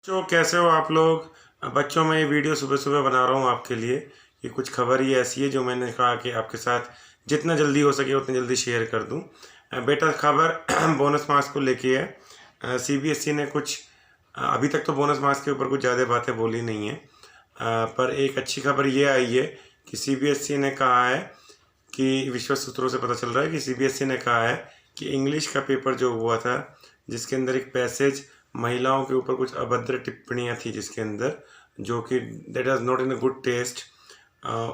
बच्चों कैसे हो आप लोग। बच्चों मैं ये वीडियो सुबह सुबह बना रहा हूँ आपके लिए। ये कुछ खबर ही ऐसी है जो मैंने कहा कि आपके साथ जितना जल्दी हो सके उतनी जल्दी शेयर कर दूँ। बेटा खबर बोनस मार्क्स को लेके है। सीबीएसई ने कुछ अभी तक तो बोनस मार्क्स के ऊपर कुछ ज़्यादा बातें बोली नहीं है, पर एक अच्छी खबर ये आई है कि सीबीएसई ने कहा है कि विश्व सूत्रों से पता चल रहा है कि सीबीएसई ने कहा है कि इंग्लिश का पेपर जो हुआ था जिसके अंदर एक पैसेज महिलाओं के ऊपर कुछ अभद्र टिप्पणियां थी जिसके अंदर जो कि that was not in a good taste,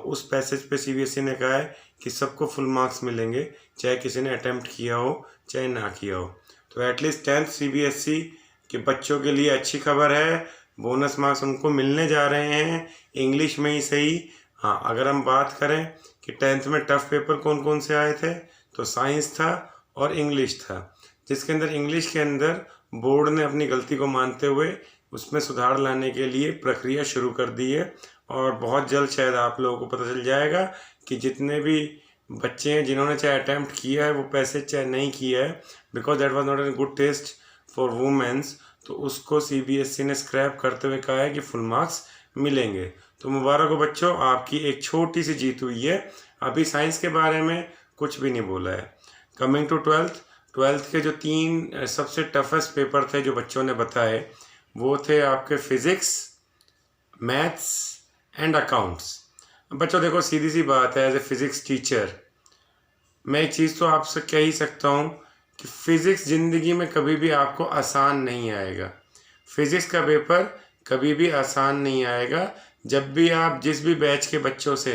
उस पैसेज पे सीबीएसई ने कहा है कि सबको फुल मार्क्स मिलेंगे चाहे किसी ने अटेम्प्ट किया हो चाहे ना किया हो। तो एटलीस्ट 10th सीबीएसई के बच्चों के लिए अच्छी खबर है, बोनस मार्क्स उनको मिलने जा रहे हैं इंग्लिश में ही सही। हाँ, अगर हम बात करें कि 10th में टफ पेपर कौन कौन से आए थे तो साइंस था और इंग्लिश था, जिसके अंदर इंग्लिश के अंदर बोर्ड ने अपनी गलती को मानते हुए उसमें सुधार लाने के लिए प्रक्रिया शुरू कर दी है और बहुत जल्द शायद आप लोगों को पता चल जाएगा कि जितने भी बच्चे हैं जिन्होंने चाहे अटैम्प्ट किया है वो पैसे चाहे नहीं किया है because that was not an good taste for womens, तो उसको सीबीएसई ने स्क्रैप करते हुए कहा है कि फुल मार्क्स मिलेंगे। तो मुबारक हो बच्चों, आपकी एक छोटी सी जीत हुई है। अभी साइंस के बारे में कुछ भी नहीं बोला है। कमिंग टू ट्वेल्थ के जो 3 सबसे टफेस्ट पेपर थे जो बच्चों ने बताए वो थे आपके फिज़िक्स, मैथ्स एंड अकाउंट्स। बच्चों देखो, सीधी सी बात है, एज ए फिज़िक्स टीचर मैं एक चीज़ तो आपसे कह ही सकता हूँ कि फ़िज़िक्स ज़िंदगी में कभी भी आपको आसान नहीं आएगा। फ़िज़िक्स का पेपर कभी भी आसान नहीं आएगा। जब भी आप जिस भी बैच के बच्चों से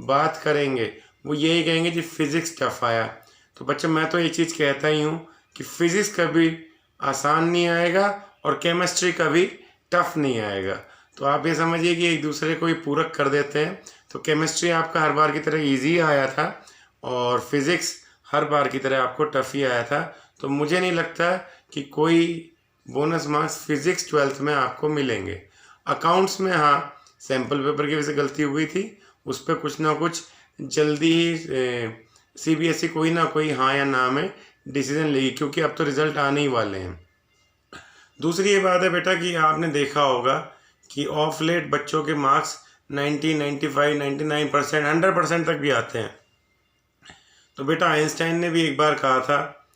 बात करेंगे वो यही कहेंगे कि फ़िज़िक्स टफ आया। तो बच्चों मैं तो ये चीज़ कहता ही हूँ कि फ़िज़िक्स कभी आसान नहीं आएगा और केमिस्ट्री कभी टफ नहीं आएगा। तो आप ये समझिए कि एक दूसरे को ही पूरक कर देते हैं। तो केमिस्ट्री आपका हर बार की तरह ईजी आया था और फिज़िक्स हर बार की तरह आपको टफ ही आया था। तो मुझे नहीं लगता कि कोई बोनस मार्क्स फिज़िक्स 12th में आपको मिलेंगे। अकाउंट्स में हाँ, सैम्पल पेपर की वजह से गलती हुई थी, उस पर कुछ ना कुछ जल्दी ही सीबीएसई कोई ना कोई हाँ या ना में डिसीजन लेगी क्योंकि अब तो रिज़ल्ट आने ही वाले हैं। दूसरी ये बात है बेटा कि आपने देखा होगा कि ऑफ लेट बच्चों के मार्क्स 90, 95, 99%, 100% तक भी आते हैं। तो बेटा आइंस्टाइन ने भी एक बार कहा था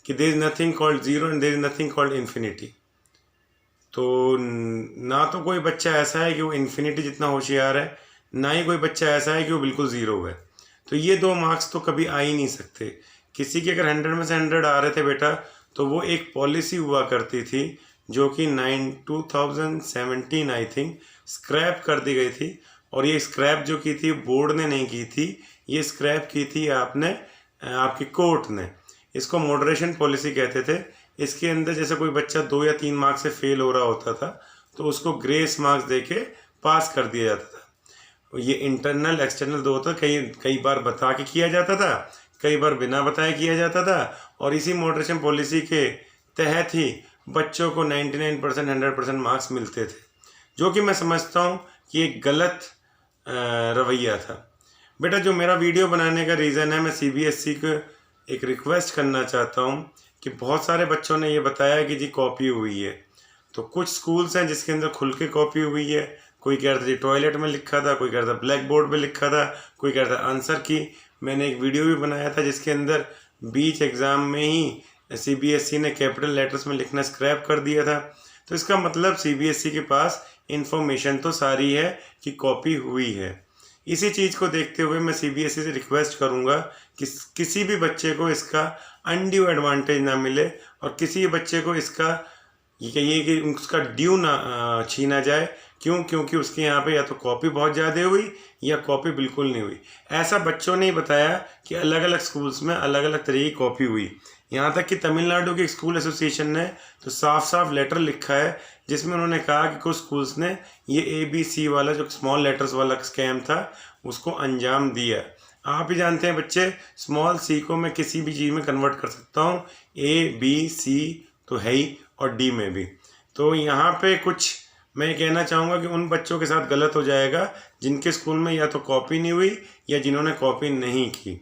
कि there is nothing called zero and there is nothing called infinity. तो ना तो कोई बच्चा ऐसा है कि वो इन्फिनिटी जितना होशियार है, ना ही कोई बच्चा ऐसा है कि वो बिल्कुल ज़ीरो है। तो ये 2 मार्क्स तो कभी आ ही नहीं सकते। किसी के अगर 100 में से 100 आ रहे थे बेटा तो वो एक पॉलिसी हुआ करती थी जो कि 2017 आई थिंक स्क्रैप कर दी गई थी। और ये स्क्रैप जो की थी बोर्ड ने नहीं की थी, ये स्क्रैप की थी आपकी कोर्ट ने। इसको मॉडरेशन पॉलिसी कहते थे। इसके अंदर जैसे कोई बच्चा 2 या 3 मार्क्स से फेल हो रहा होता था तो उसको ग्रेस मार्क्स देके पास कर दिया जाता था। ये इंटरनल एक्सटर्नल 2 होता, कई बार बता के किया जाता था, कई बार बिना बताए किया जाता था। और इसी मॉडरेशन पॉलिसी के तहत ही बच्चों को 99%, 100% मार्क्स मिलते थे, जो कि मैं समझता हूँ कि एक गलत रवैया था। बेटा जो मेरा वीडियो बनाने का रीज़न है, मैं सीबीएसई को एक रिक्वेस्ट करना चाहता हूँ कि बहुत सारे बच्चों ने ये बताया कि जी कॉपी हुई है। तो कुछ स्कूल्स हैं जिसके अंदर खुल के कॉपी हुई है। कोई कह रहा था जी टॉयलेट में लिखा था, कोई कह रहा था ब्लैक बोर्ड पे लिखा था, कोई कह रहा था आंसर की। मैंने एक वीडियो भी बनाया था जिसके अंदर बीच एग्ज़ाम में ही सीबीएसई ने कैपिटल लेटर्स में लिखना स्क्रैप कर दिया था। तो इसका मतलब सीबीएसई के पास इंफॉर्मेशन तो सारी है कि कॉपी हुई है। इसी चीज़ को देखते हुए मैं सीबीएसई से रिक्वेस्ट करूंगा कि किसी भी बच्चे को इसका अनड्यू एडवांटेज ना मिले और किसी बच्चे को इसका ये कि उसका ड्यू ना छीना जाए। क्यों? क्योंकि उसके यहाँ पे या तो कॉपी बहुत ज़्यादा हुई या कॉपी बिल्कुल नहीं हुई। ऐसा बच्चों ने ही बताया कि अलग अलग स्कूल्स में अलग अलग तरह की कॉपी हुई। यहाँ तक कि तमिलनाडु के स्कूल एसोसिएशन ने तो साफ साफ लेटर लिखा है जिसमें उन्होंने कहा कि कुछ स्कूल्स ने ये ABC वाला जो स्मॉल लेटर्स वाला स्कैम था उसको अंजाम दिया। आप ही जानते हैं बच्चे, स्मॉल C को मैं किसी भी चीज़ में कन्वर्ट कर सकता हूँ, ABC तो है ही और D में भी। तो यहाँ पे कुछ मैं कहना चाहूँगा कि उन बच्चों के साथ गलत हो जाएगा जिनके स्कूल में या तो कॉपी नहीं हुई या जिन्होंने कॉपी नहीं की।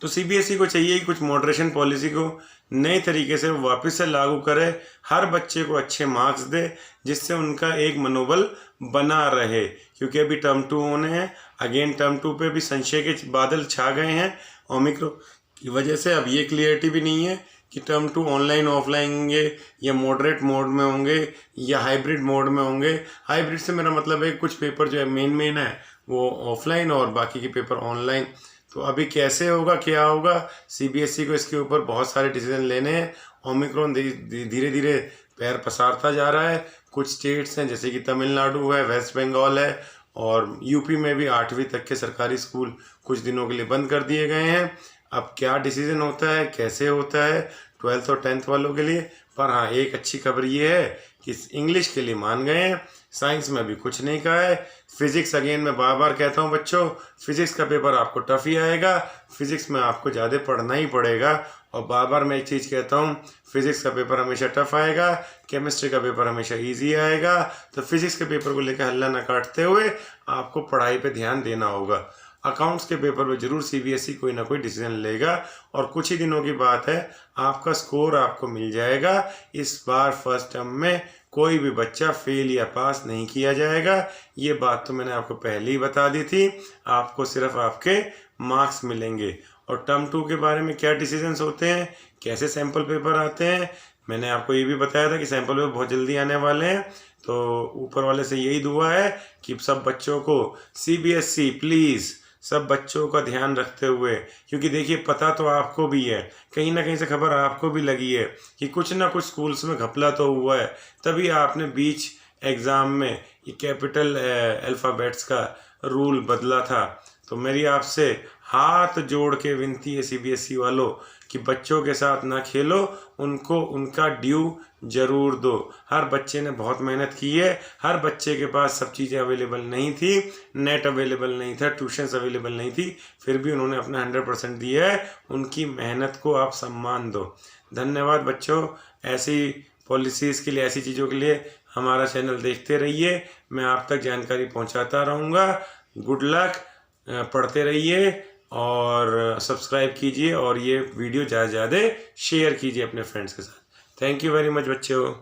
तो सीबीएसई को चाहिए कि कुछ मॉडरेशन पॉलिसी को नए तरीके से वापस से लागू करे, हर बच्चे को अच्छे मार्क्स दे, जिससे उनका एक मनोबल बना रहे। क्योंकि अभी टर्म 2 होने हैं, अगेन टर्म 2 पे भी संशय के बादल छा गए हैं ओमिक्रॉन की वजह से। अब ये क्लियरिटी भी नहीं है कि टर्म 2 ऑनलाइन ऑफलाइन होंगे या मॉडरेट मोड में होंगे या हाइब्रिड मोड में होंगे। हाइब्रिड से मेरा मतलब है कुछ पेपर जो है मेन है वो ऑफलाइन और बाकी के पेपर ऑनलाइन। तो अभी कैसे होगा, क्या होगा, CBSE को इसके ऊपर बहुत सारे डिसीजन लेने हैं। ओमिक्रॉन धीरे धीरे पैर पसारता जा रहा है। कुछ स्टेट्स हैं जैसे कि तमिलनाडु है, वेस्ट बंगाल है और यूपी में भी 8वीं तक के सरकारी स्कूल कुछ दिनों के लिए बंद कर दिए गए हैं। अब क्या डिसीजन होता है, कैसे होता है 12th और 10th वालों के लिए। पर हाँ, एक अच्छी खबर ये है कि इंग्लिश के लिए मान गए हैं, साइंस में अभी कुछ नहीं कहा है। फिजिक्स अगेन मैं बार बार कहता हूँ बच्चों, फिजिक्स का पेपर आपको टफ ही आएगा, फिजिक्स में आपको ज़्यादा पढ़ना ही पड़ेगा। और बार बार मैं एक चीज़ कहता हूँ, फिजिक्स का पेपर हमेशा टफ आएगा, केमिस्ट्री का पेपर हमेशा इजी आएगा। तो फिजिक्स के पेपर को लेकर हल्ला ना काटते हुए आपको पढ़ाई पे ध्यान देना होगा। अकाउंट्स के पेपर में जरूर CBSE कोई ना कोई डिसीजन लेगा और कुछ ही दिनों की बात है, आपका स्कोर आपको मिल जाएगा। इस बार फर्स्ट टर्म में कोई भी बच्चा फेल या पास नहीं किया जाएगा। ये बात तो मैंने आपको पहले ही बता दी थी। आपको सिर्फ आपके मार्क्स मिलेंगे। और टर्म 2 के बारे में क्या डिसीजंस होते हैं, कैसे सैम्पल पेपर आते हैं, मैंने आपको ये भी बताया था कि सैम्पल पेपर बहुत जल्दी आने वाले हैं। तो ऊपर वाले से यही दुआ है कि सब बच्चों को CBSE प्लीज़ सब बच्चों का ध्यान रखते हुए, क्योंकि देखिए पता तो आपको भी है, कहीं ना कहीं से खबर आपको भी लगी है कि कुछ ना कुछ स्कूल्स में घपला तो हुआ है, तभी आपने बीच एग्ज़ाम में ये कैपिटल अल्फ़ाबेट्स का रूल बदला था। तो मेरी आपसे हाथ जोड़ के विनती है CBSE वालों कि बच्चों के साथ ना खेलो, उनको उनका ड्यू ज़रूर दो। हर बच्चे ने बहुत मेहनत की है, हर बच्चे के पास सब चीज़ें अवेलेबल नहीं थी, नेट अवेलेबल नहीं था, ट्यूशन्स अवेलेबल नहीं थी, फिर भी उन्होंने अपना 100% दिया है। उनकी मेहनत को आप सम्मान दो। धन्यवाद बच्चों। ऐसी पॉलिसीज़ के लिए, ऐसी चीज़ों के लिए हमारा चैनल देखते रहिए, मैं आप तक जानकारी पहुंचाता रहूँगा। गुड लक, पढ़ते रहिए और सब्सक्राइब कीजिए और ये वीडियो ज़्यादा से ज़्यादा शेयर कीजिए अपने फ्रेंड्स के साथ। थैंक यू वेरी मच बच्चों।